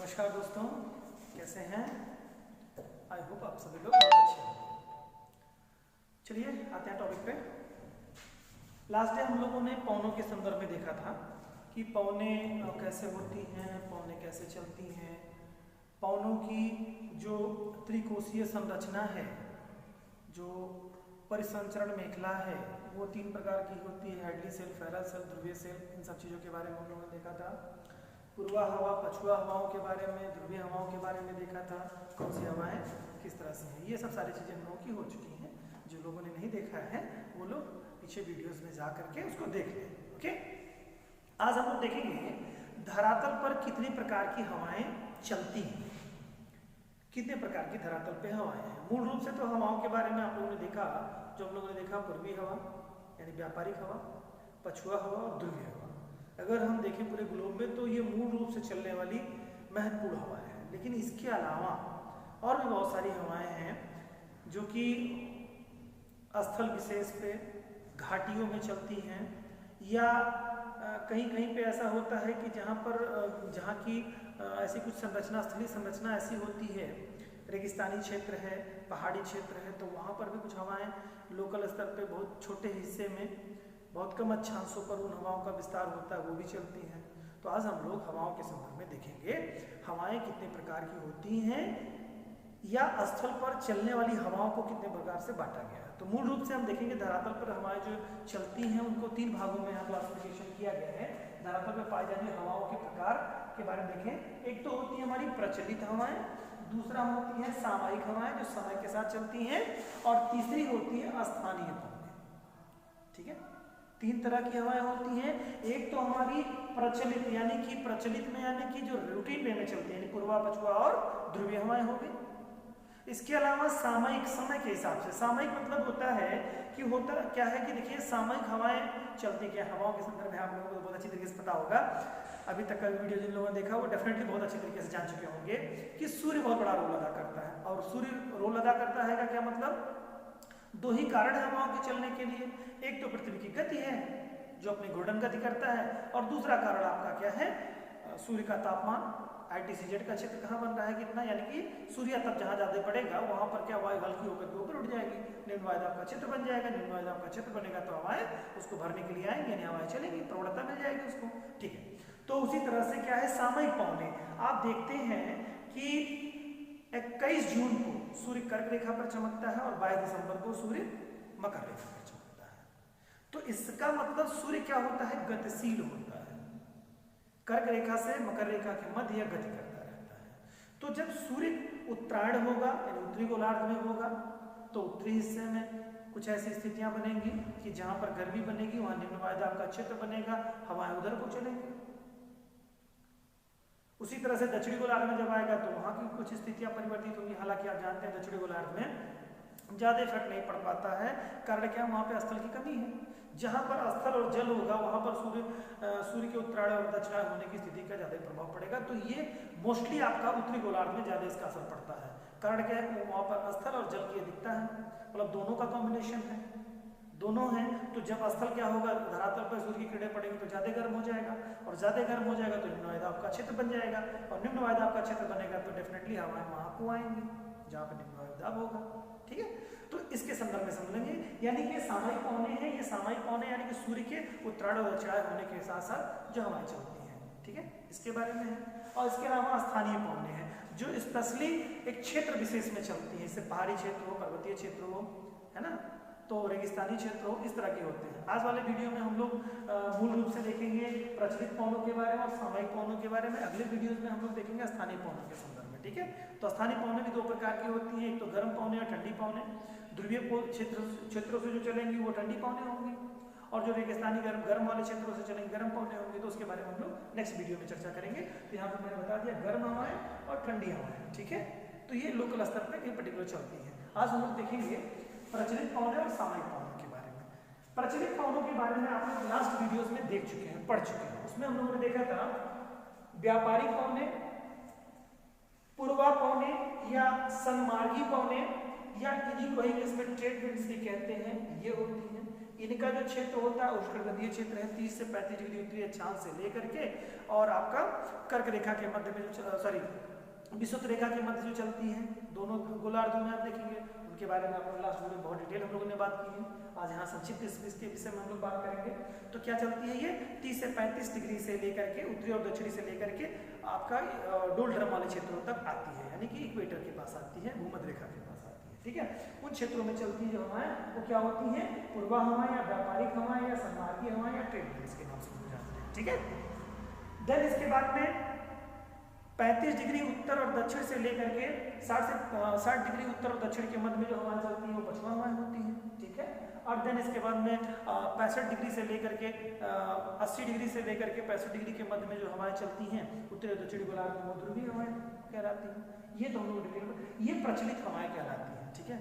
नमस्कार दोस्तों, कैसे हैं? आई होप आप सभी लोग बहुत अच्छे हैं। चलिए आते हैं टॉपिक पे। लास्ट डे हम लोगों ने पौनों के संदर्भ में देखा था कि पौने कैसे होती हैं, पौने कैसे चलती हैं, पौनों की जो त्रिकोशीय संरचना है, जो परिसंचरण मेखला है, वो 3 प्रकार की होती है। हेडली सेल, फेरल सेल, ध्रुवीय सेल। इन सब चीज़ों के बारे में हम लोगों ने देखा था। पूर्वा हवा, पछुआ हवाओं के बारे में, ध्रुवीय हवाओं के बारे में देखा था, कौन सी हवाएं किस तरह से हैं। ये सब सारी चीज़ें हम लोगों की हो चुकी हैं। जो लोगों ने नहीं देखा है वो लोग पीछे वीडियोस में जा करके उसको देख लें। ओके, आज हम लोग देखेंगे धरातल पर कितने प्रकार की हवाएं चलती हैं, कितने प्रकार की धरातल पे हवाएं हैं। मूल रूप से तो हवाओं के बारे में आप लोगों ने देखा, जो हम लोगों ने देखा पूर्वी हवा यानी व्यापारिक हवा, पछुआ हवा और ध्रुवीय हवा। अगर हम देखें पूरे ग्लोब में तो ये मूल रूप से चलने वाली महत्वपूर्ण हवाएं हैं। लेकिन इसके अलावा और भी बहुत सारी हवाएं हैं जो कि स्थल विशेष पे, घाटियों में चलती हैं, या कहीं कहीं पे ऐसा होता है कि जहाँ की ऐसी कुछ संरचना, स्थलीय संरचना ऐसी होती है, रेगिस्तानी क्षेत्र है, पहाड़ी क्षेत्र है, तो वहाँ पर भी कुछ हवाएं लोकल स्तर पे बहुत छोटे हिस्से में, बहुत कम अक्षांशों पर उन हवाओं का विस्तार होता है, वो भी चलती हैं। तो आज हम लोग हवाओं के संदर्भ में देखेंगे हवाएं कितने प्रकार की होती हैं, या स्थल पर चलने वाली हवाओं को कितने प्रकार से बांटा गया है। तो मूल रूप से हम देखेंगे धरातल पर हवाएं जो चलती हैं उनको 3 भागों में यहाँ क्लासिफिकेशन किया गया है। धरातल पर पाई जाने वाली हवाओं के प्रकार के बारे में देखें। एक तो होती है हमारी प्रचलित हवाएं, दूसरा होती है सामयिक हवाएं जो समय के साथ चलती हैं, और तीसरी होती है स्थानीय हवाएं। ठीक है, 3 तरह की हवाएं होती हैं। एक तो हमारी प्रचलित यानी कि प्रचलित में यानी कि जो रूटीन वे में चलती है, यानी पूर्वा, पछुआ और ध्रुवीय हवाएं हो गई। इसके अलावा सामयिक, समय के हिसाब से। सामयिक मतलब होता है कि होता क्या है कि देखिए सामयिक हवाएं चलती क्या, हवाओं के संदर्भ में आप लोगों को बहुत अच्छी तरीके से पता होगा। अभी तक का वीडियो जिन लोगों ने देखा वो डेफिनेटली बहुत अच्छी तरीके से जान चुके होंगे कि सूर्य बहुत बड़ा रोल अदा करता है। और सूर्य रोल अदा करता है का क्या मतलब? 2 ही कारण है हवाओं के चलने के लिए। एक तो पृथ्वी की गति है जो अपनी घूर्णन गति करता है, और दूसरा कारण आपका क्या है? सूर्य का तापमान। ITCZ का क्षेत्र कहाँ बन रहा है, कितना, यानी कि सूर्य तप जहाँ ज्यादा बढ़ेगा वहां पर क्या वायु हल्की होकर के ऊपर उठ जाएगी, निम्न वायुदाब का क्षेत्र बन जाएगा। निम्न वायुदाब का क्षेत्र बनेगा तो हवाएं उसको भरने के लिए आएंगी, यानी हवाएं चलेंगी, प्रवणता मिल जाएगी उसको। ठीक है, तो उसी तरह से क्या है सामयिक पौने। आप देखते हैं कि 21 जून को सूर्य कर्क रेखा पर चमकता है और 22 दिसंबर को सूर्य मकर रेखा पर चमकता है। तो इसका मतलब सूर्य क्या होता है? गतिशील होता है। कर्क रेखा से मकर रेखा के मध्य गति करता रहता है। तो जब सूर्य उत्तरायण होगा यानी उत्तरी गोलार्ध में होगा तो उत्तरी हिस्से में कुछ ऐसी स्थितियां बनेंगी कि जहां पर गर्मी बनेगी वहां निम्न वायुदाब का क्षेत्र बनेगा, हवाएं उधर को चलेंगी। उसी तरह से दक्षिणी गोलार्ध में जब आएगा तो वहां की कुछ स्थितियां परिवर्तित होंगी। हालांकि आप जानते हैं दक्षिणी गोलार्ध में ज्यादा इफेक्ट नहीं पड़ पाता है। कारण क्या? वहां पे स्थल की कमी है। जहां पर स्थल और जल होगा वहां पर सूर्य के उत्तरायण और दक्षिणायन होने की स्थिति का ज्यादा प्रभाव पड़ेगा। तो ये मोस्टली आपका उत्तरी गोलार्ध में ज्यादा इसका असर पड़ता है। कारण क्या है? वहां पर स्थल और जल की अधिकता है, मतलब दोनों का कॉम्बिनेशन है, दोनों हैं। तो जब स्थल क्या होगा, धरातल पर सूर्य की किरणें पड़ेंगी तो ज्यादा गर्म हो जाएगा, और ज्यादा गर्म हो जाएगा तो निम्न वायुदाब का क्षेत्र बन जाएगा, और निम्न वायुदाब का क्षेत्र बनेगा तो डेफिनेटली हवाएं वहां को आएंगी जहां पर निम्न वायुदाब होगा। ठीक है, तो इसके संदर्भ में समझेंगे। यानी कि सामयिक पौने हैं, ये सामयिक पौने यानी कि सूर्य के उत्तरायण और दक्षिणायन होने के साथ साथ जो हवाएं चलती हैं। ठीक है, इसके बारे में है। और इसके अलावा स्थानीय पौने हैं जो स्पेशली एक क्षेत्र विशेष में चलती है, जैसे पहाड़ी क्षेत्र हो, पर्वतीय क्षेत्र हो, है ना, तो रेगिस्तानी क्षेत्र हो, इस तरह के होते हैं। आज वाले वीडियो में हम लोग मूल रूप से देखेंगे प्रचलित पौनों के बारे में और सामयिक पौनों के बारे में। अगले वीडियोस में हम लोग देखेंगे स्थानीय पौनों के संदर्भ में। ठीक है, तो स्थानीय पौने भी 2 प्रकार की होती हैं, एक तो गर्म पौने और ठंडी पौने। ध्रुवीय क्षेत्रों से जो चलेंगी वो ठंडी पौने होंगी, और जो रेगिस्तानी गर्म वाले क्षेत्रों से चलेंगे गर्म पौने होंगे। तो उसके बारे में हम लोग नेक्स्ट वीडियो में चर्चा करेंगे। तो यहाँ पर मैंने बता दिया गर्म हवाएं और ठंडी हवाएं। ठीक है, तो ये लोकल स्तर पर कहीं पर्टिकुलर चलती है। आज हम लोग देखेंगे प्रचलित पौने और सामयिक पौनों के बारे में। प्रचलित पौनों के बारे में आप लोग लास्ट वीडियोस में देख चुके हैं, पढ़ चुके हैं। उसमें हम लोगों ने देखा था व्यापारिक पौने, पूर्वा पौने या सन्मार्गी पौने, या इन्हीं को इंग्लिश में ट्रेड विंड्स भी कहते हैं, ये होती हैं। इनका जो क्षेत्र होता है उष्णकटिबंधीय क्षेत्र है 30 से 35 डिग्री उत्तरी अक्षांश से लेकर के और आपका कर्क रेखा के मध्य में जो सॉरी विषुवत रेखा के मध्य जो चलती है, दोनों गोलार्धों में आप देखेंगे, उनके बारे में आपने लास्ट वीडियो में बहुत डिटेल हम लोगों ने बात की है। आज यहाँ संक्षिप्त इसके विषय में हम लोग बात करेंगे। तो क्या चलती है ये 30 से 35 डिग्री से लेकर के उत्तरी और दक्षिणी से लेकर के आपका डोलड्रम वाले क्षेत्रों तक आती है, यानी कि इक्वेटर के पास आती है, भूमध्य रेखा के पास आती है। ठीक है, उन क्षेत्रों में चलती जो हवाएं वो क्या होती है, पूर्वा हवाएं या व्यापारिक हवाएं या सन्मार्गीय हवाएं या ट्रेड विंड्स के नाम से जाते हैं। ठीक है, देन इसके बाद में 35 डिग्री उत्तर और दक्षिण से लेकर के 60 डिग्री उत्तर और दक्षिण के मध्य में जो हवाएं चलती है वो पश्चिम हवाएं होती हैं। ठीक है, और देन इसके बाद में 65 डिग्री से लेकर के 80 डिग्री से लेकर के 65 डिग्री के मध्य में जो हवाएं चलती हैं उत्तरी और दक्षिणी गोलार्ध में ध्रुवीय हवाएं कहलाती हैं। ये दोनों डिग्री ये प्रचलित हवाएं कहलाती हैं। ठीक है,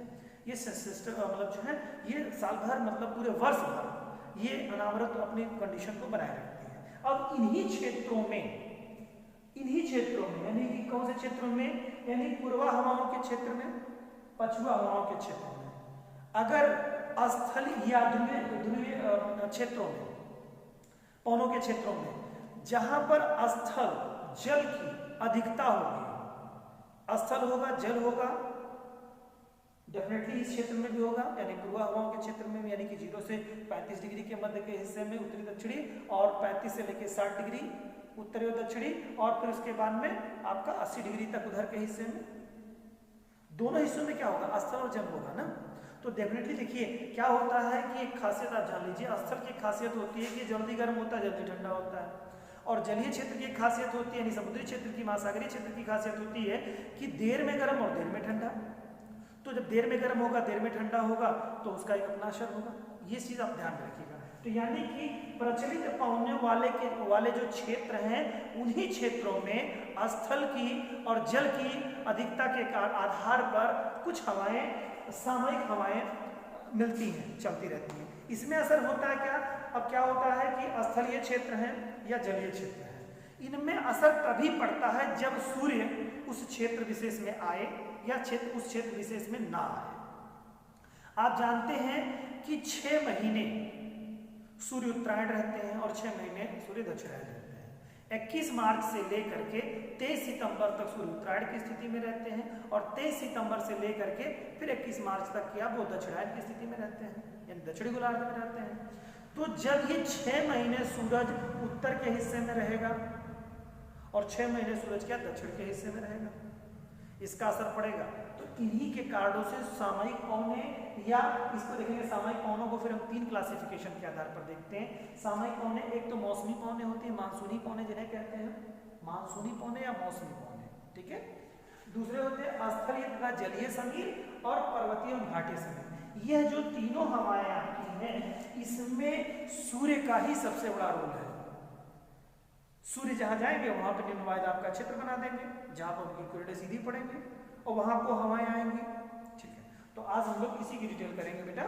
ये सिस्टम मतलब जो है ये साल भर मतलब पूरे वर्ष भर ये अनावरत अपनी कंडीशन को बनाए रखती है। अब इन्हीं क्षेत्रों में यानी कि कौन से क्षेत्रों में, यानी पूर्वा हवाओं के क्षेत्र में, पछुआ हवाओं के क्षेत्रों में, अगर स्थल या ध्रुवीय क्षेत्रों में, पवनों के क्षेत्रों में जहां पर स्थल जल की अधिकता होगी, स्थल होगा जल होगा, डेफिनेटली इस क्षेत्र में भी होगा, यानी पूर्वा हवाओं के क्षेत्र में, यानी कि 0 से 35 डिग्री के मध्य के हिस्से में उत्तरी दक्षिणी और 35 से लेकर 60 डिग्री उत्तरी और दक्षिणी, और फिर उसके बाद में आपका 80 डिग्री तक उधर के हिस्से में, दोनों हिस्सों में क्या होगा, स्थल और जल होगा ना। तो डेफिनेटली देखिए क्या होता है कि एक खासियत आप जान लीजिए, स्थल की खासियत होती है कि जल्दी गर्म होता है जल्दी ठंडा होता है, और जलीय क्षेत्र की खासियत होती है, यानी समुद्री क्षेत्र की, महासागरीय क्षेत्र की खासियत होती है कि देर में गर्म और देर में ठंडा। तो जब देर में गर्म होगा देर में ठंडा होगा तो उसका एक अपना असर होगा, ये चीज आप ध्यान में रखिएगा। तो यानी कि प्रचलित पवने वाले जो क्षेत्र हैं उन्हीं क्षेत्रों में स्थल की और जल की अधिकता के आधार पर कुछ हवाएं, सामयिक हवाएं मिलती हैं, चलती रहती हैं। इसमें असर होता है क्या, अब क्या होता है कि स्थलीय क्षेत्र है या जलीय क्षेत्र है, इनमें असर तभी पड़ता है जब सूर्य उस क्षेत्र विशेष में आए या उस क्षेत्र विशेष में ना आए। आप जानते हैं कि 6 महीने सूर्य उत्तरायण रहते हैं और 6 महीने सूर्य दक्षिणायन रहते हैं। 21 मार्च से लेकर के 23 सितंबर तक सूर्य उत्तरायण की स्थिति में रहते हैं और 23 सितंबर से लेकर के फिर 21 मार्च तक क्या वो दक्षिणायन की स्थिति में रहते हैं, यानी दक्षिणी गोलार्ध में रहते हैं। तो जब ये 6 महीने सूरज उत्तर के हिस्से में रहेगा और 6 महीने सूरज क्या दक्षिण के हिस्से में रहेगा, इसका असर पड़ेगा। तो इन्हीं के कारणों से सामयिक पवने, या इसको देखेंगे सामयिक पवनों को फिर हम 3 क्लासिफिकेशन के आधार पर देखते हैं। सामयिक पवने एक तो मौसमी पवने होती है, मानसूनी पवने जिन्हें कहते हैं, मानसूनी पवने या मौसमी पवने। ठीक है, दूसरे होते हैं स्थलीय तथा जलीय समीर और पर्वतीय और घाटी समीर। यह जो तीनों हवाएं आती हैं इसमें सूर्य का ही सबसे बड़ा रोल है। सूर्य जहां जाएंगे वहां पर निम्न वायुदाब का क्षेत्र बना देंगे, जहां पर उनकी किरणें सीधी पड़ेंगे और वहां को हवाएं आएंगी। ठीक है, तो आज हम लोग इसी की डिटेल करेंगे बेटा।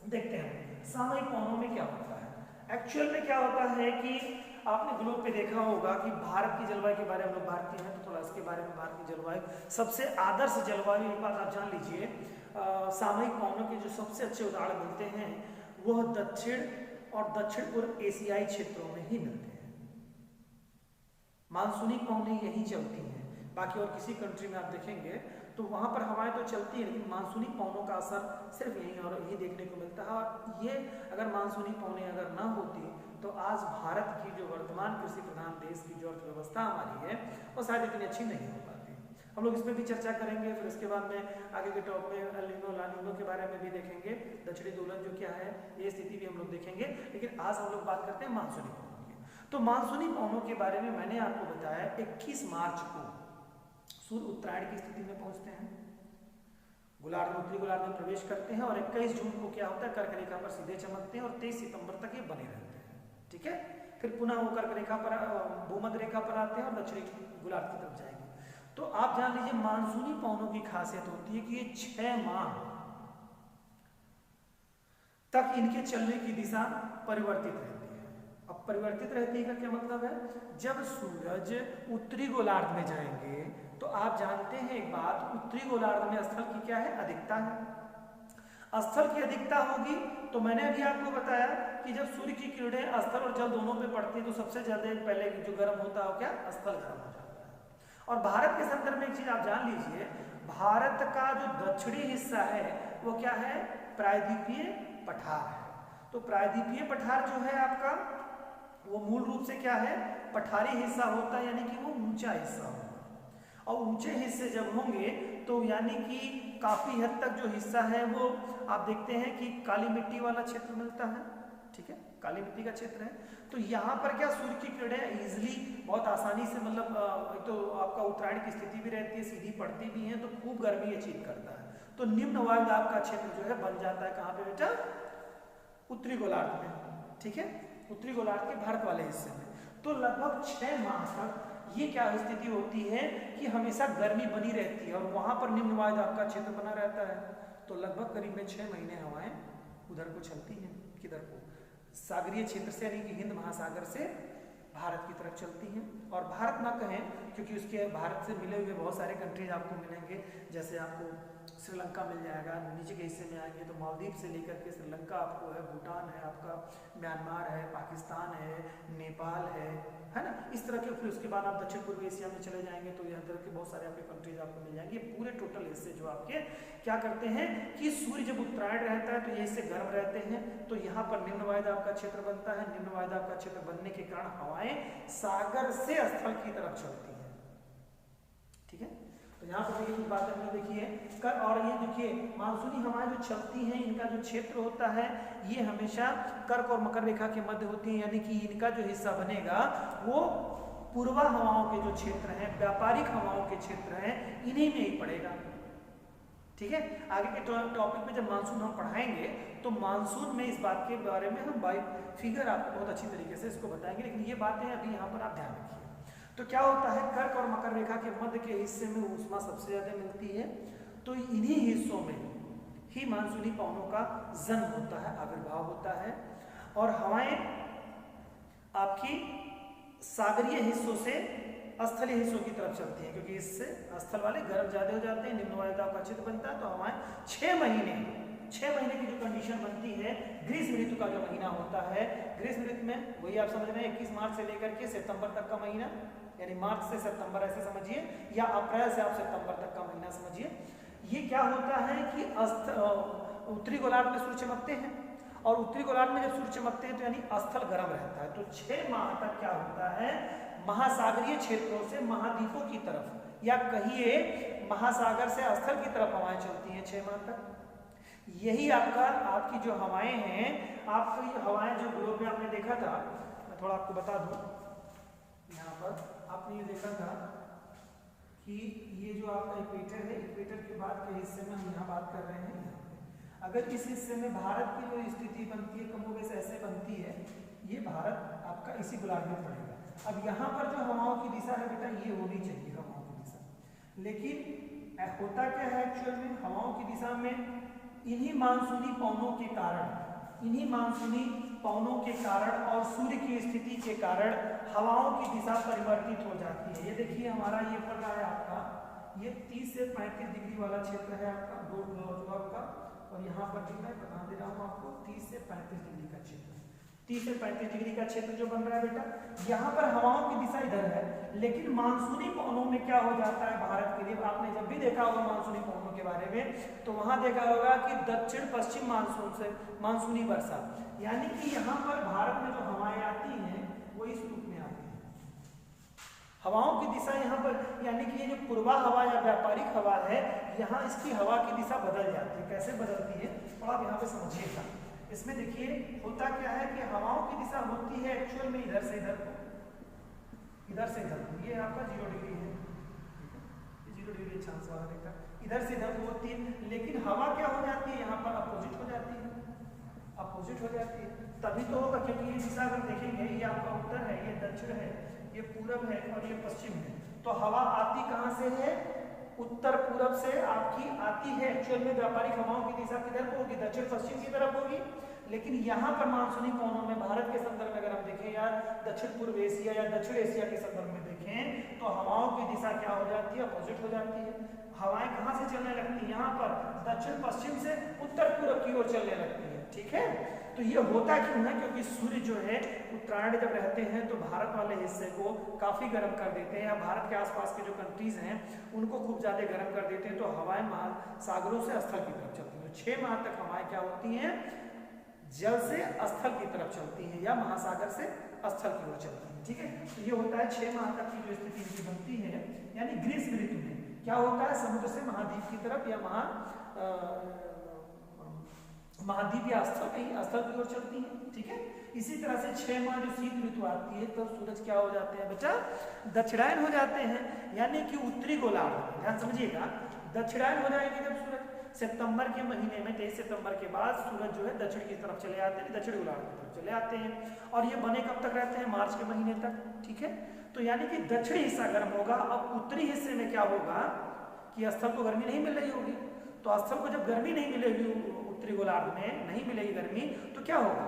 देखते हैं सामयिक पवनों में क्या होता है। एक्चुअल में क्या होता है कि आपने ग्लोब पे देखा होगा कि भारत की जलवायु के बारे में, हम लोग भारतीय हैं तो थोड़ा इसके बारे में, भारत की जलवायु सबसे आदर्श जलवायु, एक बात आप जान लीजिए, सामयिक पवनों के जो सबसे अच्छे उदाहरण मिलते हैं वह दक्षिण और दक्षिण पूर्व एशियाई क्षेत्रों में ही मिलते हैं। मानसूनी पवनें यही चलती हैं, बाकी और किसी कंट्री में आप देखेंगे तो वहां पर हवाएं तो चलती है लेकिन मानसूनी पवनों का असर सिर्फ यहीं और यही देखने को मिलता है। और ये अगर मानसूनी पवनें अगर ना होती तो आज भारत की जो वर्तमान कृषि प्रधान देश की जो अर्थव्यवस्था हमारी है वो शायद इतनी अच्छी नहीं हो पाती। हम लोग इसमें भी चर्चा करेंगे, फिर इसके बाद में आगे के टॉप में एल नीनो ला नीनो के बारे में भी देखेंगे, दक्षिणी दोलन जो क्या है ये स्थिति भी हम लोग देखेंगे। लेकिन आज हम लोग बात करते हैं मानसूनी पवनों की। तो मानसूनी पवनों के बारे में मैंने आपको बताया 21 मार्च को सूर्य उत्तरायण की स्थिति में पहुंचते हैं, गोलार्ध उत्तरी गोलार्ध में प्रवेश करते हैं और 21 जून को क्या होता है कर्क रेखा पर सीधे चमकते हैं और 23 सितंबर तक ये बने रहते हैं। ठीक है, फिर पुनः वो कर्क रेखा पर, भूमध्य रेखा पर आते हैं और दक्षिणी गोलार्ध की तरफ जाएंगे। तो आप जान लीजिए मानसूनी पवनों की खासियत होती है कि ये 6 माह तक इनके चलने की दिशा परिवर्तित रहती है। अब परिवर्तित रहती है का क्या मतलब है, जब सूरज उत्तरी गोलार्ध में जाएंगे तो आप जानते हैं एक बात, उत्तरी गोलार्ध में स्थल की क्या है अधिकता है। स्थल की अधिकता होगी तो मैंने अभी आपको बताया कि जब सूर्य की किरणें स्थल और जल दोनों पे पड़ती है तो सबसे ज्यादा पहले जो गर्म होता है वो क्या, स्थल गर्म हो जाता है। और भारत के संदर्भ में एक चीज आप जान लीजिए, भारत का जो दक्षिणी हिस्सा है वो क्या है, प्रायद्वीपीय पठार है। तो प्रायद्वीपीय पठार जो है आपका वो मूल रूप से क्या है, पठारी हिस्सा होता है, यानी कि वो ऊंचा हिस्सा होगा। और ऊंचे हिस्से जब होंगे तो यानी कि काफी हद तक जो हिस्सा है वो आप देखते हैं कि काली मिट्टी वाला क्षेत्र मिलता है, ठीक है, काली मिट्टी का क्षेत्र है। तो यहाँ पर क्या सूर्य की किरणें इजिली बहुत आसानी से, मतलब तो आपका उत्तरायण की स्थिति भी रहती है, सीधी पड़ती भी है, तो खूब गर्मी अचीव करता है। तो निम्न वायुदाब का क्षेत्र जो है बन जाता है कहाँ पे बेटा, उत्तरी गोलार्ध में, ठीक है, उत्तरी गोलार्ध के भारत वाले हिस्से में। तो लगभग 6 माह तक ये क्या स्थिति होती है कि हमेशा गर्मी बनी रहती है और वहां पर निम्न वायुदाब का क्षेत्र बना रहता है। तो लगभग करीब में 6 महीने हवाएं उधर को चलती हैं, किधर को, सागरीय क्षेत्र से, यानी कि हिंद महासागर से भारत की तरफ चलती हैं। और भारत ना कहें क्योंकि उसके भारत से मिले हुए बहुत सारे कंट्रीज आपको मिलेंगे, जैसे आपको श्रीलंका मिल जाएगा, नीचे के हिस्से में आएंगे तो मालदीव से लेकर के श्रीलंका आपको है, भूटान है आपका, म्यांमार है, पाकिस्तान है, नेपाल है ना, इस तरह के। फिर उसके बाद आप दक्षिण पूर्व एशिया में चले जाएंगे तो यहाँ तरह के बहुत सारे आपके कंट्रीज आपको मिल जाएंगे। पूरे टोटल हिस्से जो आपके क्या करते हैं कि सूर्य जब उत्तरायण रहता है तो ये हिस्से गर्म रहते हैं, तो यहाँ पर निम्न वायुदाब का क्षेत्र बनता है। निम्न वायुदाब का क्षेत्र बनने के कारण हवाएं सागर से स्थल की तरफ चलती है, ठीक है। तो यहाँ पर देखिए कुछ बात हमने देखी है कर, और ये देखिए मानसूनी हवाएं जो चलती हैं इनका जो क्षेत्र होता है ये हमेशा कर्क और मकर रेखा के मध्य होती है, यानी कि इनका जो हिस्सा बनेगा वो पूर्वा हवाओं के जो क्षेत्र हैं, व्यापारिक हवाओं के क्षेत्र हैं, इन्हीं में ही पड़ेगा, ठीक है। आगे के टॉपिक में जब मानसून हम पढ़ाएंगे तो मानसून में इस बात के बारे में हम बाई फिगर आपको बहुत अच्छी तरीके से इसको बताएंगे, लेकिन ये बातें अभी यहाँ पर आप ध्यान रखिए। तो क्या होता है, कर्क और मकर रेखा के मध्य के हिस्से में ऊष्मा सबसे ज्यादा मिलती है, तो इन्हीं हिस्सों में ही मानसूनी पवनों का जन्म होता है, आविर्भाव होता है। और हवाएं आपकी सागरीय हिस्सों से स्थलीय हिस्सों की तरफ चलती हैं, क्योंकि इससे स्थल वाले गर्म ज्यादा हो जाते हैं, निम्न वायुदाब का क्षेत्र बनता है। तो हवाएं 6 महीने की जो कंडीशन बनती है, ग्रीष्म ऋतु का जो महीना होता है, ग्रीष्म ऋतु में वही आप समझ रहे हैं 21 मार्च से लेकर के सितंबर तक का महीना, यानी मार्च से सितंबर ऐसे समझिए, या अप्रैल से आप सितंबर तक का महीना समझिए। ये क्या होता है कि उत्तरी गोलार्ध में सूर्य चमकते हैं, और उत्तरी गोलार्ध में जब सूर्य चमकते हैं तो यानी स्थल गर्म रहता है। तो 6 माह तक क्या होता है, महासागरीय क्षेत्रों से महाद्वीपों की तरफ, या कहिए महासागर से स्थल की तरफ हवाएं चलती हैं 6 माह तक। यही आपकी जो हवाएं हैं, आपकी हवाएं जो ग्लोब में आपने देखा था, मैं थोड़ा आपको बता दूं, यहाँ पर आपने ये देखा था कि ये जो आपका इक्वेटर है, इक्वेटर के बाद के हिस्से में हम यहाँ बात कर रहे हैं। अगर इस हिस्से में भारत की जो स्थिति बनती है कमोबेश ऐसे बनती है, ये भारत आपका इसी गोलार्ध में पड़ेगा। अब यहाँ पर जो हवाओं की दिशा है बेटा, ये होनी चाहिए हवाओं की दिशा, लेकिन होता क्या है एक्चुअल में, हवाओं की दिशा में इन्हीं मानसूनी पवनों के कारण और सूर्य की स्थिति के कारण हवाओं की दिशा परिवर्तित हो जाती है। ये देखिए हमारा ये पड़ रहा है आपका, ये 30 से 35 डिग्री वाला क्षेत्र है आपका ग्लोब का, और यहाँ पर जो मैं बता दे रहा हूँ आपको 30 से 35 डिग्री का क्षेत्र, 30 से 35 डिग्री का क्षेत्र जो बन रहा है बेटा, यहाँ पर हवाओं की दिशा इधर है, लेकिन मानसूनी पवनों में क्या हो जाता है भारत के लिए, आपने जब भी देखा होगा मानसूनी पवनों के बारे में, तो वहां देखा होगा कि दक्षिण पश्चिम मानसून से मानसूनी वर्षा, यानी कि यहाँ पर भारत में जो हवाएं आती हैं वो इस रूप में आती है। हवाओं की दिशा यहाँ पर, यानी कि ये जो पूर्वा हवा या व्यापारिक हवा है, यहाँ इसकी हवा की दिशा बदल जाती है। कैसे बदलती है और आप यहाँ पे समझिएगा। इसमें देखिए होता क्या है कि हवाओं की दिशा होती है एक्चुअल में इधर से इधर को, इधर से इधर को, ये आपका 0 डिग्री है, 0 डिग्री चांस वाला देखा, इधर से इधर को होती है, लेकिन हवा क्या हो जाती है यहाँ पर अपोजिट हो जाती है, अपोजिट हो जाती है। तभी तो होगा, क्योंकि ये दिशा अगर देखेंगे, ये आपका उत्तर है, ये दक्षिण है, ये पूरब है और ये पश्चिम है, तो हवा आती कहाँ से है, उत्तर पूरब से आपकी आती है। एक्चुअल में व्यापारिक हवाओं की दिशा किधर को होगी, दक्षिण पश्चिम की तरफ होगी, लेकिन यहाँ पर मानसूनी पवनों में भारत के संदर्भ में अगर हम देखें या दक्षिण पूर्व एशिया या दक्षिण एशिया के संदर्भ में देखें, तो हवाओं की दिशा क्या हो जाती है, अपोजिट हो जाती है। हवाएं कहाँ से चलने लगती हैं, यहाँ पर दक्षिण पश्चिम से उत्तर पूर्व की ओर चलने लगती है। ठीक है, तो ये होता क्यों है, क्योंकि सूर्य जो है उत्तरायण जब रहते हैं तो भारत वाले हिस्से को काफ़ी गर्म कर देते हैं, या भारत के आसपास के जो कंट्रीज हैं उनको खूब ज़्यादा गर्म कर देते हैं, तो हवाएं महासागरों से स्थल की तरफ चलती हैं। 6 माह तक हवाएं क्या होती हैं, जल से स्थल की तरफ चलती हैं या महासागर से स्थल की ओर चलती हैं। ठीक है, तो ये होता है 6 माह तक की जो स्थिति इनकी बनती है, यानी ग्रीष्म ऋतु में क्या होता है, समुद्र से महाद्वीप की तरफ या महाद्वीप या स्थल की ओर चलती है। ठीक है, इसी तरह से 6 माह जो शीत ऋतु आती है तब सूरज क्या हो जाते हैं बेटा, दक्षिणायन हो जाते हैं, यानी कि उत्तरी गोलार्ध। ध्यान समझिएगा, दक्षिणायन हो जाएंगे जब सूरज सितंबर के महीने में 23 सितंबर के बाद सूरज जो है दक्षिण की तरफ चले आते हैं, दक्षिण गोलार्ध की तरफ चले आते हैं, और ये बने कब तक रहते हैं, मार्च के महीने तक। ठीक है, तो यानी कि दक्षिणी हिस्सा गर्म होगा। अब उत्तरी हिस्से में क्या होगा कि स्थल को गर्मी नहीं मिल रही होगी, तो स्थल को जब गर्मी नहीं मिलेगी, उत्तरी गोलार्ध में नहीं मिलेगी गर्मी, तो क्या होगा,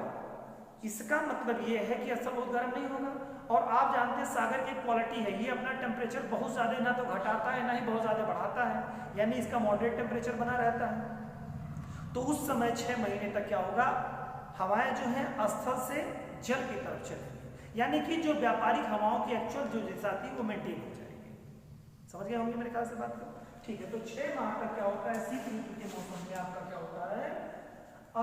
इसका मतलब ये है कि स्थल बहुत गर्म नहीं होगा। और आप जानते हैं सागर की क्वालिटी है, ये अपना टेम्परेचर बहुत ज़्यादा ना तो घटाता है ना ही बहुत ज़्यादा बढ़ाता है, यानी इसका मॉडरेट टेम्परेचर बना रहता है। तो उस समय 6 महीने तक क्या होगा, हवाएं जो है स्थल से जल की तरफ चलेंगी, यानी कि जो व्यापारिक हवाओं की एक्चुअल जो दिशा थी वो मेंटेन हो जाएगी। समझ गए होंगे मेरे ख्याल से बात को। ठीक है, तो 6 माह तक क्या होता है, शीत ऋतु के मौसम में आपका क्या होता है,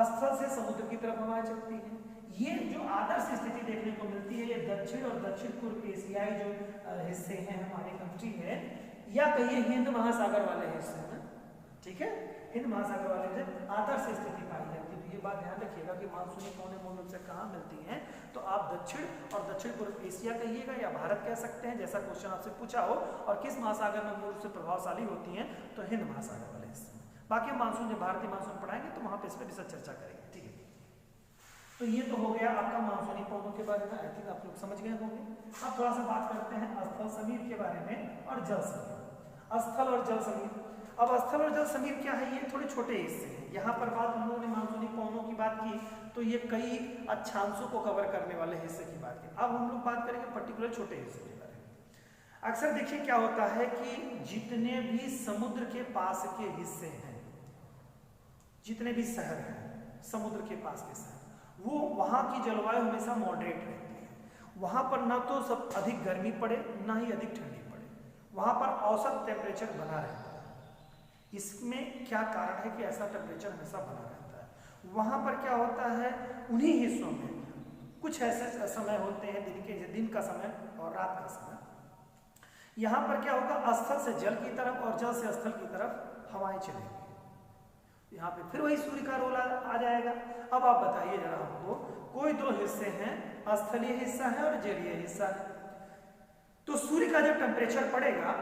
स्थल से समुद्र की तरफ हवाएं चलती हैं। ये जो आदर्श स्थिति देखने को मिलती है, ये दक्षिण और दक्षिण पूर्व एशियाई जो हिस्से हैं हमारी कंट्री है, या कहिए हिंद महासागर वाले हिस्से में। ठीक है, हिंद महासागर वाले हिस्से आदर्श स्थिति पाई जाती है। तो ये बात ध्यान रखिएगा कि मानसूनी कौन मूल से कहाँ मिलती हैं, तो आप दक्षिण और दक्षिण पूर्व एशिया कहिएगा या भारत कह सकते हैं, जैसा क्वेश्चन आपसे पूछा हो, और किस महासागर में मूल से प्रभावशाली होती हैं, तो हिंद महासागर वाले हिस्से में। बाकी मानसून जब भारतीय मानसून पढ़ाएंगे तो वहाँ पे इस पर विशेष चर्चा करेंगे। ठीक है, तो ये तो हो गया आपका मानसूनी पौधों के बारे में, आई थिंक आप लोग समझ गए होंगे। अब थोड़ा सा बात करते हैं स्थल समीर के बारे में और जल समीर। स्थल और जल समीर, अब स्थल और जल समीर क्या है, ये थोड़े छोटे हिस्से हैं। यहाँ पर बात हम लोगों ने मानसूनी पौधों की बात की, तो ये कई अक्षांशों को कवर करने वाले हिस्से की बात की। अब हम लोग बात करेंगे पर्टिकुलर छोटे हिस्से के बारे में। अक्सर देखिए क्या होता है कि जितने भी समुद्र के पास के हिस्से हैं, जितने भी शहर हैं समुद्र के पास के शहर, वो वहाँ की जलवायु हमेशा मॉडरेट रहती है। वहाँ पर ना तो सब अधिक गर्मी पड़े ना ही अधिक ठंडी पड़े, वहाँ पर औसत टेम्परेचर बना रहता है। इसमें क्या कारण है कि ऐसा टेम्परेचर हमेशा बना रहता है। वहाँ पर क्या होता है, उन्हीं हिस्सों में कुछ ऐसे समय होते हैं दिन का समय और रात का समय। यहाँ पर क्या होगा, स्थल से जल की तरफ और जल से स्थल की तरफ हवाएं चलेंगी। यहाँ पे फिर वही सूर्य का रोल आ जाएगा। अब आप बताइए जरा हमको, कोई 2 हिस्से हैं, स्थलीय हिस्सा है और जलीय हिस्सा है। तो सूर्य का जब टेम्परेचर पड़ेगा,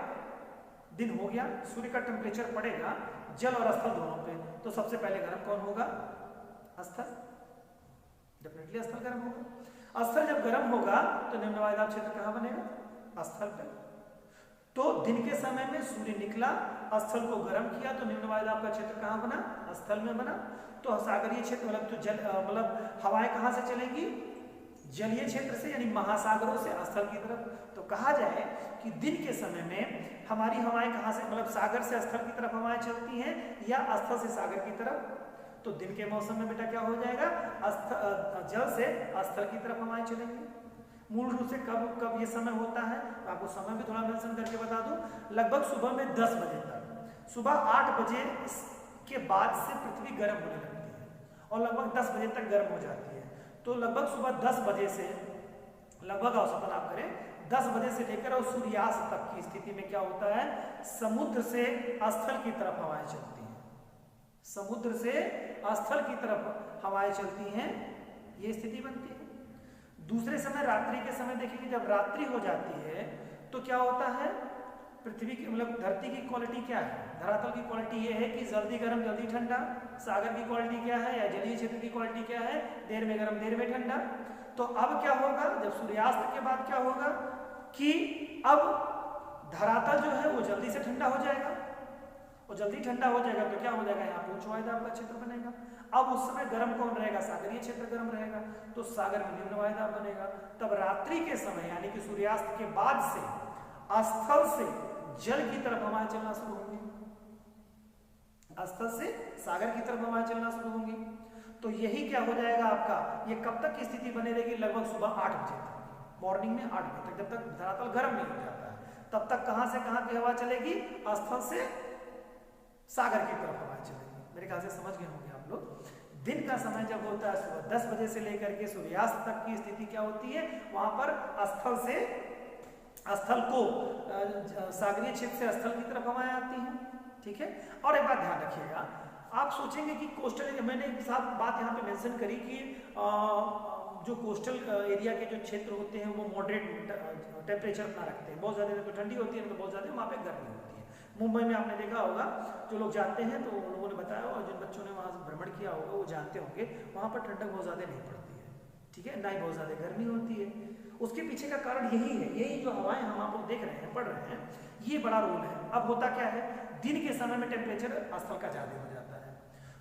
दिन हो गया, सूर्य का टेम्परेचर पड़ेगा जल और स्थल दोनों पे, तो सबसे पहले गर्म कौन होगा, स्थल। डेफिनेटली स्थल गर्म होगा। स्थल जब गर्म होगा तो निम्न वायुदाब क्षेत्र कहाँ बनेगा, स्थल पे। तो दिन के समय में सूर्य निकला, स्थल को गर्म किया, तो निम्न वायुदाब का क्षेत्र कहाँ बना, स्थल में बना। तो सागरीय क्षेत्र मतलब हवाएं कहाँ से चलेंगी, जलीय क्षेत्र से, यानी महासागरों से स्थल की तरफ। तो कहा जाए कि दिन के समय में हमारी हवाएं कहाँ से, मतलब सागर से स्थल की तरफ हवाएं चलती हैं या स्थल से सागर की तरफ। तो दिन के मौसम में बेटा क्या हो जाएगा, जल से स्थल की तरफ हवाएं चलेंगी। मूल रूप से कब ये समय होता है, आपको समय भी थोड़ा मेंशन करके बता दूं। लगभग सुबह में 10 बजे तक, सुबह 8 बजे के बाद से पृथ्वी गर्म होने लगती है और लगभग 10 बजे तक गर्म हो जाती है। तो लगभग सुबह 10 बजे से लगभग औसतन आप करें 10 बजे से लेकर और सूर्यास्त तक की स्थिति में क्या होता है, समुद्र से स्थल की तरफ हवाएं चलती हैं। समुद्र से स्थल की तरफ हवाएं चलती हैं, ये स्थिति बनती है। दूसरे समय रात्रि के समय देखिए, जब रात्रि हो जाती है तो क्या होता है, पृथ्वी की मतलब धरती की क्वालिटी क्या है, धरातल की क्वालिटी ये है कि जल्दी गर्म जल्दी ठंडा। सागर की क्वालिटी क्या है या जलीय क्षेत्र की क्वालिटी क्या है, देर में गर्म देर में ठंडा। तो अब क्या होगा, जब सूर्यास्त के बाद क्या होगा कि अब धरातल जो है वो जल्दी से ठंडा हो जाएगा, और जल्दी ठंडा हो जाएगा तो क्या हो जाएगा, यहाँ पे उच्च वायुदाब का क्षेत्र बनेगा। अब उस समय गर्म कौन रहेगा, सागरीय क्षेत्र गर्म रहेगा, तो सागर में निम्न वायुदाब बनेगा। तब रात्रि के समय यानी कि सूर्यास्त के बाद से स्थल से जल की तरफ हवाएं चलना शुरू होंगी। स्थल से सागर की तरफ हवाएं चलना शुरू होंगी। तो यही क्या हो जाएगा आपका, ये कब तक की स्थिति बनी रहेगी, लगभग सुबह 8 बजे तक, मॉर्निंग में 8 बजे तक, जब तक धरातल गर्म नहीं हो जाता है तब तक कहां से कहां की हवा चलेगी, स्थल से सागर की तरफ हवाएं चलेगी। मेरे ख्याल से समझ गए होंगे आप लोग। दिन का समय जब होता है सुबह 10 बजे से लेकर के सूर्यास्त तक की स्थिति क्या होती है, वहां पर स्थल को सागरीय क्षेत्र से स्थल की तरफ हवाएं आती हैं। ठीक है, और एक बात ध्यान रखिएगा, आप सोचेंगे कि कोस्टल, मैंने एक साथ बात यहाँ पे मेंशन करी कि जो कोस्टल एरिया के जो क्षेत्र होते हैं वो मॉडरेट टेम्परेचर अपना रखते हैं, बहुत ज़्यादा तो ठंडी होती है तो बहुत ज़्यादा वहाँ पे गर्मी होती है। मुंबई में आपने देखा होगा, जो लोग जाते हैं तो उन लोगों ने बताया, और जिन बच्चों ने वहाँ भ्रमण किया होगा वो जानते होंगे, वहाँ पर ठंडक बहुत ज़्यादा नहीं पड़ती है। ठीक है, ना ही बहुत ज़्यादा गर्मी होती है। उसके पीछे का कारण यही है, यही जो हवाएं हम आप लोग देख रहे हैं, पढ़ रहे हैं, ये बड़ा रोल है। अब होता क्या है, दिन के समय में टेम्परेचर स्थल का ज़्यादा हो जाता है,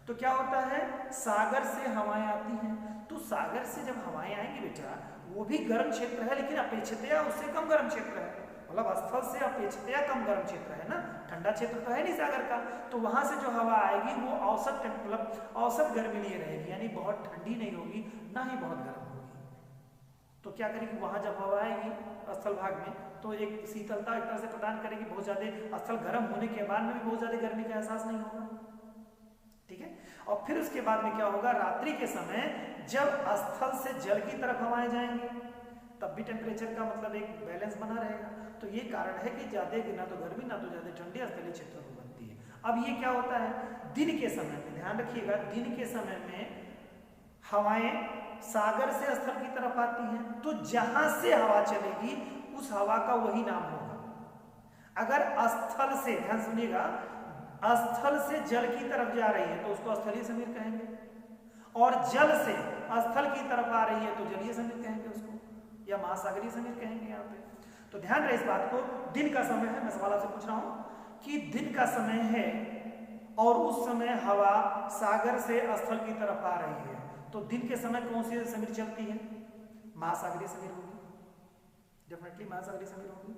तो क्या होता है, सागर से हवाएं आती हैं। तो सागर से जब हवाएं आएंगी बेटा, वो भी गर्म क्षेत्र है, लेकिन अपेक्षितया उससे कम गर्म क्षेत्र है, मतलब स्थल से अपेक्षितया कम गर्म क्षेत्र है ना, ठंडा क्षेत्र तो है नहीं सागर का। तो वहां से जो हवा आएगी वो औसत मतलब औसत गर्मी लिए रहेगी, यानी बहुत ठंडी नहीं होगी ना ही बहुत गर्म होगी। तो क्या करेगी, वहां जब हवा आएगी स्थल भाग में तो एक शीतलता एक तरह से प्रदान करेगी, बहुत ज्यादा स्थल गर्म होने के बाद में भी बहुत ज्यादा गर्मी का एहसास नहीं होगा। ठीक है, और फिर उसके बाद में क्या होगा, रात्रि के समय जब स्थल से जल की तरफ हवाएं जाएंगी तब भी टेम्परेचर का मतलब एक बैलेंस बना रहेगा। तो ये कारण है कि ज्यादा ना तो गर्मी ना तो ज्यादा ठंडी स्थलीय क्षेत्रों में बनती है। अब ये क्या होता है, दिन के समय में ध्यान रखिएगा, दिन के समय में हवाएं सागर से स्थल की तरफ आती हैं, तो जहां से हवा चलेगी उस हवा का वही नाम होगा। अगर स्थल से, ध्यान सुनिएगा, स्थल से जल की तरफ जा रही है तो उसको स्थलीय समीर कहेंगे, और जल से स्थल की तरफ आ रही है तो जलीय समीर कहेंगे उसको, या महासागरीय समीर कहेंगे यहाँ पे। तो ध्यान रहे इस बात को, दिन का समय है, मैं सवाल आपसे पूछ रहा हूं कि दिन का समय है और उस समय हवा सागर से स्थल की तरफ आ रही है, तो दिन के समय कौन सी समीर चलती है, महासागरीय समीर होगी, डेफिनेटली महासागरीय समीर होगी।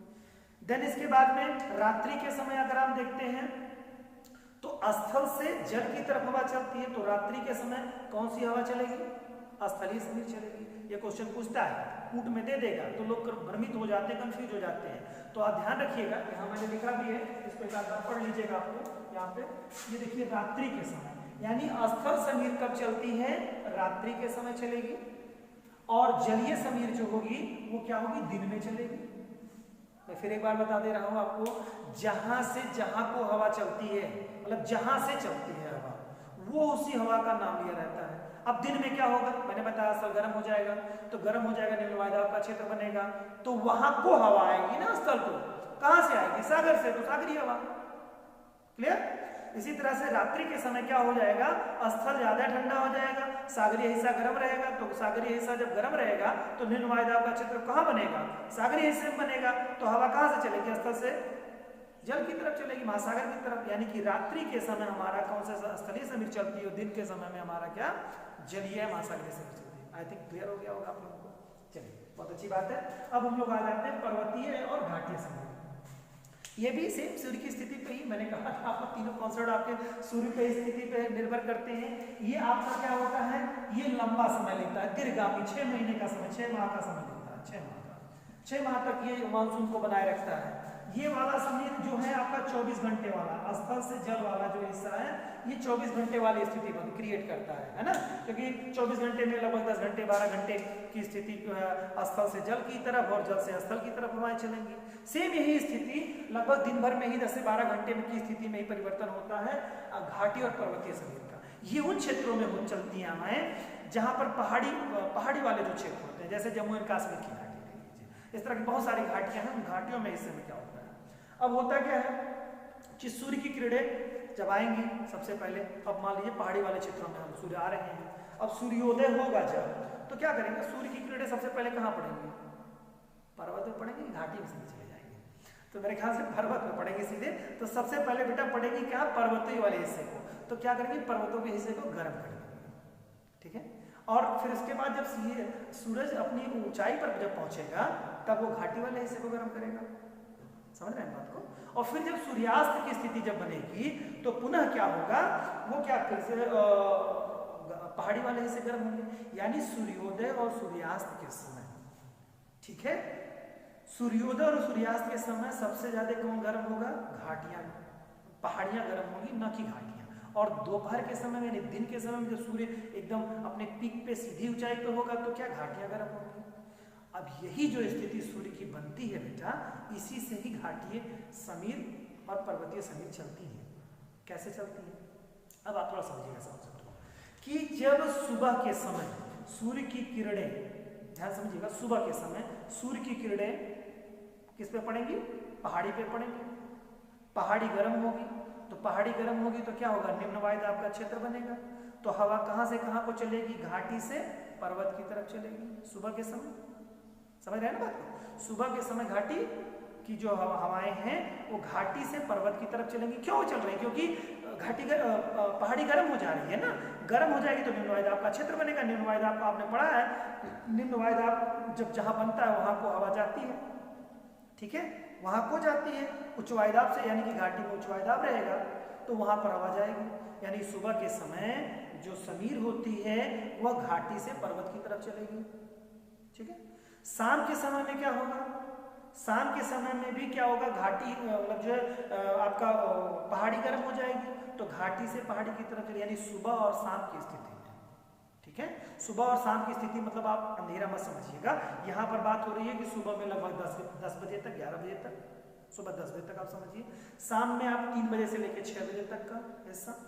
देन इसके बाद में रात्रि के समय अगर आप देखते हैं तो स्थल से जल की तरफ हवा चलती है, तो रात्रि के समय कौन सी हवा चलेगी, स्थलीय समीर चलेगी। ये क्वेश्चन पूछता है, कूट में दे देगा तो लोग भ्रमित हो जाते हैं, कंफ्यूज हो जाते हैं। तो आप ध्यान रखिएगा, यहाँ मैंने लिखा भी है, इसको एक बार पढ़ लीजिएगा आपको। यहाँ पे ये देखिए, रात्रि के समय यानी स्थल समीर कब चलती है, रात्रि के समय चलेगी, और जलीय समीर जो होगी वो क्या होगी, दिन में चलेगी। मैं फिर एक बार बता दे रहा हूं आपको, जहां से जहां को हवा चलती है, मतलब जहां से चलती है हवा, वो उसी हवा का नाम लिया रहता है। अब दिन में क्या होगा, मैंने बताया स्थल गर्म हो जाएगा, तो गर्म हो जाएगा, निम्न वायुदाब का क्षेत्र बनेगा, तो वहां को हवा आएगी ना स्थल को, कहां से आएगी, सागर से, तो सागरीय हवा। क्लियर। इसी तरह से रात्रि के समय क्या हो जाएगा, स्थल ज्यादा ठंडा हो जाएगा, सागरीय हिस्सा गर्म रहेगा, तो सागरीय हिस्सा जब गर्म रहेगा तो निम्न वायुदाब का क्षेत्र कहां बनेगा, सागरीय हिस्से में बनेगा, तो हवा कहां से चलेगी, स्थल से जल की तरफ चलेगी, महासागर की तरफ। यानी कि रात्रि के समय हमारा कौन सा स्थलीय समीर चलती है, और दिन के समय में हमारा क्या, जलीय महासागरीय समीर चलती है। आई थिंक क्लियर हो गया होगा आप लोगों को। चलिए, बहुत अच्छी बात है। अब हम लोग आ जाते हैं पर्वतीय और घाटीय समीर। ये भी सेम सूर्य की स्थिति पे ही, मैंने कहा था आपको, तीनों कॉन्सेप्ट आपके सूर्य की स्थिति पे निर्भर करते हैं। ये आपका क्या होता है, ये लंबा समय लेता है, दीर्घामी 6 महीने का समय, 6 माह का समय लेता है, 6 माह का, 6 माह तक ये मानसून को बनाए रखता है। ये वाला समीर जो है आपका 24 घंटे वाला, स्थल से जल वाला जो हिस्सा है, ये 24 घंटे वाली स्थिति क्रिएट करता है ना, क्योंकि 24 घंटे में लगभग 10 घंटे 12 घंटे की स्थिति स्थल से जल की तरफ और जल से स्थल की तरफ हवाएं चलेंगी। सेम यही स्थिति लगभग दिन भर में ही 10 से 12 घंटे की स्थिति में ही परिवर्तन होता है घाटी और पर्वतीय समीर का। ये उन क्षेत्रों में हो चलती हैं हवाएं जहां पर पहाड़ी वाले जो क्षेत्र होते हैं, जैसे जम्मू एंड कश्मीर की घाटी ले लीजिए, इस तरह की बहुत सारी घाटियां हैं, उन घाटियों में हिस्से में क्या होता है। अब होता क्या है कि सूर्य की किरणें जब आएंगी सबसे पहले, अब मान लीजिए पहाड़ी वाले क्षेत्रों में हम सूर्य आ रहे हैं, अब सूर्योदय होगा जब, तो क्या करेंगे, सूर्य की किरणें सबसे पहले कहाँ पड़ेंगी, पर्वत में पड़ेंगे, घाटी में सीधे चले जाएंगे। तो मेरे ख्याल से पर्वत में पड़ेंगे सीधे। तो सबसे पहले बेटा पड़ेगी क्या, पर्वतीय वाले हिस्से को। तो क्या करेंगे, पर्वतों के हिस्से को गर्म कर देंगे, ठीक है। और फिर उसके बाद जब सूरज अपनी ऊंचाई पर जब पहुंचेगा तब वो घाटी वाले हिस्से को गर्म करेगा। समझ रहे हैं बात को। और फिर जब सूर्यास्त की स्थिति जब बनेगी तो पुनः क्या होगा, वो क्या फिर से पहाड़ी वाले हिस्से गर्म होंगे, यानी सूर्योदय और सूर्यास्त के समय, ठीक है। सूर्योदय और सूर्यास्त के समय सबसे ज्यादा कौन गर्म होगा, घाटियां, पहाड़ियां गर्म होगी, न कि घाटियां। और दोपहर के समय यानी दिन के समय में जब सूर्य एकदम अपने पीक पे सीधी ऊंचाई पे होगा तो क्या घाटियां गर्म होंगी। अब यही जो स्थिति सूर्य की बनती है बेटा, इसी से ही घाटीय समीर और पर्वतीय समीर चलती है। कैसे चलती है, अब आप थोड़ा समझिएगा कॉन्सेप्ट को, कि जब सुबह के समय सूर्य की किरणें, ध्यान समझिएगा, सुबह के समय सूर्य की किरणें किस पे पड़ेंगी, पहाड़ी पे पड़ेंगी, पहाड़ी गर्म होगी, तो पहाड़ी गर्म होगी तो क्या होगा, निम्न वायुदाब का क्षेत्र बनेगा, तो हवा कहां से कहां को चलेगी, घाटी से पर्वत की तरफ चलेगी सुबह के समय। समझ रहे हैं ना बात को, सुबह के समय घाटी की जो हवाएं हैं वो घाटी से पर्वत की तरफ चलेंगी। क्यों चल रही है, क्योंकि पहाड़ी गर्म हो जा रही है ना, गर्म हो जाएगी तो निम्न वायुदाब का क्षेत्र बनेगा। निम्न वायुदाब आपने पढ़ा है, निम्न वायुदाब जब जहां बनता है वहां को हवा जाती है, ठीक है, वहां को जाती है उच्च वायुदाब से, यानी कि घाटी में उच्च वायुदाब रहेगा तो वहां पर हवा जाएगी, यानी सुबह के समय जो समीर होती है वह घाटी से पर्वत की तरफ चलेगी, ठीक है। शाम के समय में क्या होगा, शाम के समय में भी क्या होगा, घाटी मतलब जो है आपका पहाड़ी गर्म हो जाएगी तो घाटी से पहाड़ी की तरफ चलेगी, यानी सुबह और शाम की स्थिति में, ठीक है। सुबह और शाम की स्थिति मतलब आप अंधेरा मत समझिएगा, यहाँ पर बात हो रही है कि सुबह में लगभग 10 बजे तक, 11 बजे तक, सुबह 10 बजे तक आप समझिए, शाम में आप 3 बजे से लेकर 6 बजे तक का हिस्सा।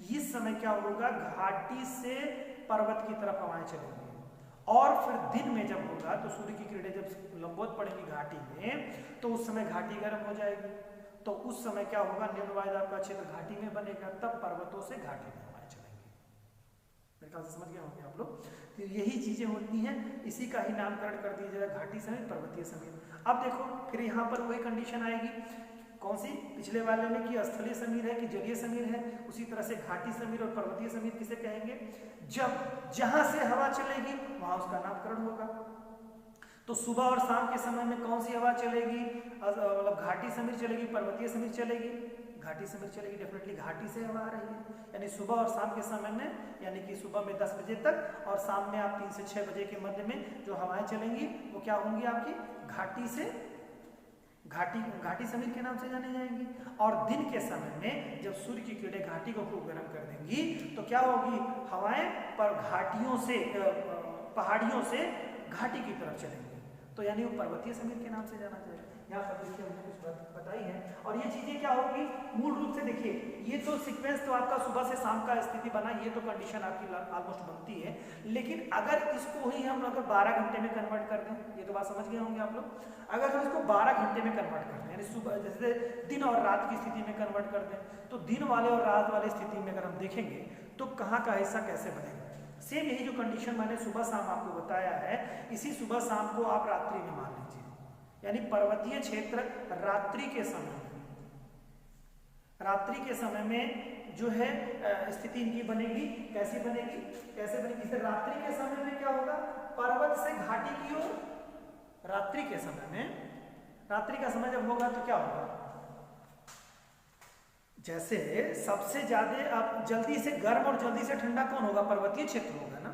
इस समय क्या होगा, घाटी से पर्वत की तरफ हवाएं चलेंगी, और फिर दिन में जब होगा तो सूर्य की किरणें जब लंबवत पड़ेंगी घाटी में तो उस समय घाटी गर्म हो जाएगी, तो उस समय क्या होगा, निम्न वायुदाब का क्षेत्र घाटी में बनेगा, तब पर्वतों से घाटी में हवाएं चलेंगी। मेरे ख्याल से समझ गए होंगे आप लोग। तो यही चीजें होती हैं, इसी का ही नामकरण कर दिया जाएगा घाटी समीर, पर्वतीय समीर। अब देखो फिर यहाँ पर वही कंडीशन आएगी, कौन सी, पिछले वाले में कि स्थलीय समीर है कि जलीय समीर है, उसी तरह से घाटी समीर और पर्वतीय समीर किसे कहेंगे, जब जहां से हवा चलेगी वहां उसका नामकरण होगा। तो सुबह और शाम के समय में कौन सी हवा चलेगी, मतलब घाटी समीर चलेगी, पर्वतीय समीर चलेगी, घाटी समीर चलेगी, डेफिनेटली घाटी से हवा आ रही है, यानी सुबह और शाम के समय में, यानी कि सुबह में 10 बजे तक और शाम में आप 3 से 6 बजे के मध्य में जो हवाएं चलेंगी वो क्या होंगी, आपकी घाटी से, घाटी समीर के नाम से जाने जाएंगी। और दिन के समय में जब सूर्य की किरणें घाटी को खूब गर्म कर देंगी तो क्या होगी, हवाएं पर घाटियों से, पहाड़ियों से घाटी की तरफ चलेंगी, तो यानी वो पर्वतीय समीर के नाम से जाना जाएगा। यहाँ पर देखिए हमने कुछ बात बताई है, और ये चीजें क्या होगी, मूल रूप से देखिए ये तो सीक्वेंस तो आपका सुबह से शाम का स्थिति बना, ये तो कंडीशन आपकी ऑलमोस्ट बनती है, लेकिन अगर इसको ही हम अगर 12 घंटे में कन्वर्ट कर दें, ये तो बात समझ गए होंगे आप लोग, अगर हम इसको 12 घंटे में कन्वर्ट कर दें, यानी सुबह जैसे दिन और रात की स्थिति में कन्वर्ट कर दें, तो दिन वाले और रात वाले स्थिति में अगर हम देखेंगे तो कहाँ का हिस्सा कैसे बनेगा। सेम यही जो कंडीशन मैंने सुबह शाम आपको बताया है, इसी सुबह शाम को आप रात्रि में मान लीजिए, यानी पर्वतीय क्षेत्र रात्रि के समय में जो है स्थिति इनकी बनेगी, कैसे बनेगी, इसे रात्रि के समय में क्या होगा, पर्वत से घाटी की ओर, रात्रि के समय में, रात्रि का समय जब होगा तो क्या होगा, जैसे सबसे ज्यादा अब जल्दी से गर्म और जल्दी से ठंडा कौन होगा, पर्वतीय क्षेत्र होगा ना,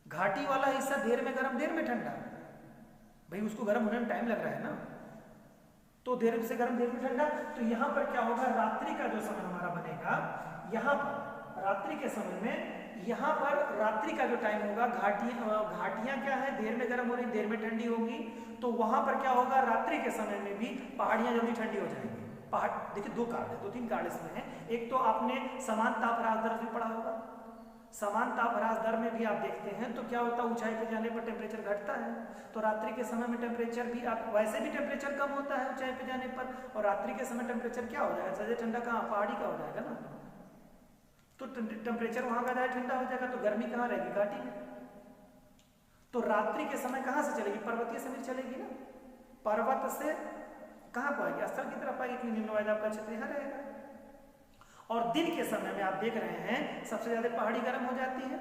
घाटी वाला हिस्सा देर में गर्म देर में ठंडा, भाई उसको गर्म होने में टाइम लग रहा है ना, तो देर से गर्म देर में ठंडा। तो यहाँ पर क्या होगा, रात्रि का जो समय हमारा बनेगा, यहाँ पर रात्रि के समय में, यहाँ पर रात्रि का जो टाइम होगा, घाटियां क्या है, देर में गर्म हो रही, देर में ठंडी होगी, तो वहां पर क्या होगा, रात्रि के समय में भी पहाड़ियां जल्दी ठंडी हो जाएंगी। पहाड़ देखिए 2 कारण है, 2-3 कारण इसमें है। एक तो आपने समान ताप ह्रास दर भी पढ़ा होगा, समान ताप ह्रास दर में भी आप देखते हैं तो क्या होता है, ऊंचाई पे जाने पर टेम्परेचर घटता है, तो रात्रि के समय में टेम्परेचर भी, आप वैसे भी टेम्परेचर कम होता है ऊंचाई पे जाने पर, और रात्रि के समय टेम्परेचर क्या हो जाएगा, ज्यादा ठंडा कहाँ, पहाड़ी का हो जाएगा ना, तो टेम्परेचर वहां का ज्यादा ठंडा हो जाएगा, तो गर्मी कहाँ रहेगी, घाटी में। तो रात्रि के समय कहाँ से चलेगी, पर्वतीय समीर चलेगी ना, पर्वत से कहाँ को आएगी, स्थल की तरफ आएगी, क्योंकि निम्न वायुदाब का क्षेत्र यहाँ रहेगा। और दिन के समय में आप देख रहे हैं सबसे ज्यादा पहाड़ी गर्म हो जाती है,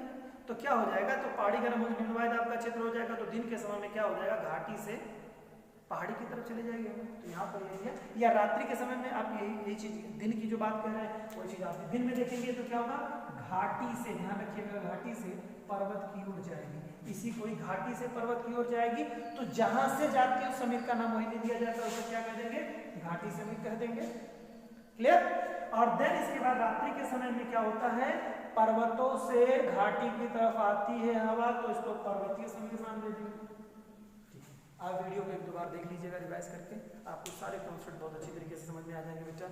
तो क्या हो जाएगा, तो पहाड़ी गर्म हो, निम्न वायुदाब का क्षेत्र हो जाएगा, तो दिन के समय में क्या हो जाएगा, घाटी से पहाड़ी की तरफ चले जाएंगे। तो यहाँ पर यही है, या रात्रि के समय में आप यही चीज, दिन की जो बात कह रहे हैं वो चीज आप दिन में देखेंगे तो क्या होगा, घाटी से, ध्यान रखिएगा, घाटी से पर्वत की ओर जाएगी। इसी कोई घाटी से पर्वत की ओर जाएगी तो जहां से जाती है उस समीर का नाम वही ले दिया जाता है, उसे क्या कह देंगे, घाटी समीर कह देंगे। क्लियर। और देन इसके बाद रात्रि के समय में क्या होता है, पर्वतों से घाटी की तरफ आती है हवा, तो इसको पर्वतीय समीर नाम दे देंगे। आप वीडियो को एक दो बार देख लीजिएगा रिवाइज करके, आपको सारे कॉन्सेप्ट बहुत अच्छी तरीके से समझ में आ जाएंगे बेटा।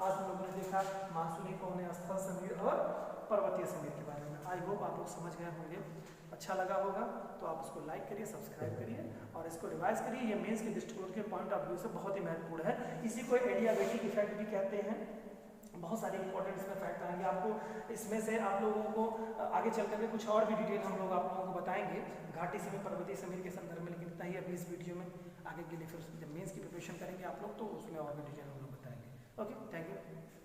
आज हम लोगों ने देखा मानसूनी कौन है, स्थल समीर और पर्वतीय समीर के बारे में। आई होप आप लोग समझ गए होंगे। अच्छा लगा होगा तो आप उसको लाइक करिए, सब्सक्राइब करिए और इसको रिवाइज करिए। ये मेंस के दृष्टिकोण के पॉइंट ऑफ व्यू से बहुत ही महत्वपूर्ण है। इसी को एडियाबेटिक इफेक्ट भी कहते हैं। बहुत सारे इंपॉर्टेंट इसमें फैक्ट आएंगे आपको, इसमें से आप लोगों को आगे चल करके कुछ और भी डिटेल हम लोग आप लोगों को बताएंगे घाटी समीर पर्वतीय समीर के संदर्भ में। लेकिन इतना ही अभी इस वीडियो में, आगे के लिए फिर जब मेंस की प्रिपरेशन करेंगे आप लोग तो उसमें और भी डिटेल हम लोग बताएंगे। Okay, thank you.